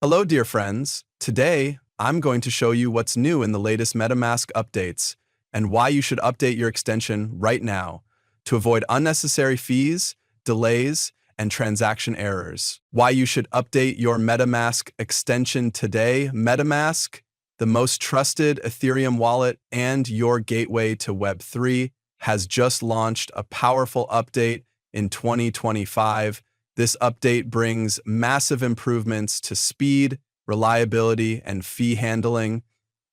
Hello, dear friends. Today, I'm going to show you what's new in the latest MetaMask updates and why you should update your extension right now to avoid unnecessary fees, delays, and transaction errors. Why you should update your MetaMask extension today. MetaMask, the most trusted Ethereum wallet and your gateway to Web3, has just launched a powerful update in 2025. This update brings massive improvements to speed, reliability, and fee handling.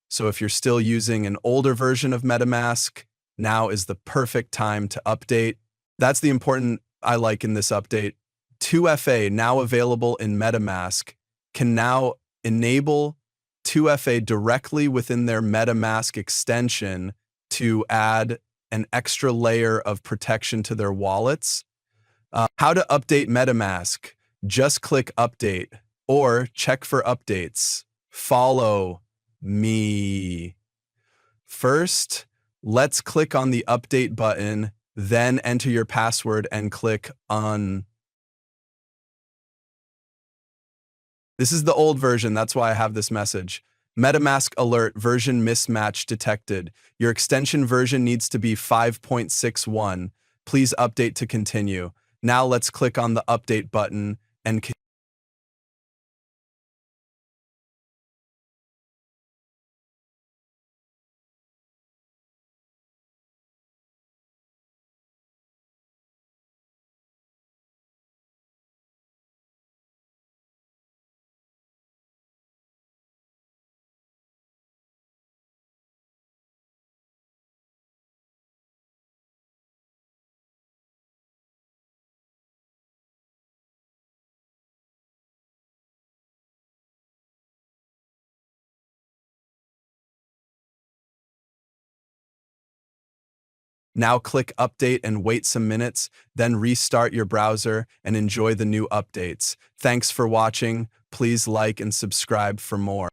So if you're still using an older version of MetaMask, now is the perfect time to update. That's the important I like in this update. 2FA, now available in MetaMask, can now enable 2FA directly within their MetaMask extension to add an extra layer of protection to their wallets. How to update MetaMask. Just click Update or check for updates. Follow me. First, let's click on the Update button, then enter your password and click On. This is the old version, that's why I have this message. MetaMask alert, version mismatch detected. Your extension version needs to be 5.61. Please update to continue. Now let's click on the Update button and now click Update and wait some minutes, then restart your browser and enjoy the new updates. Thanks for watching. Please like and subscribe for more.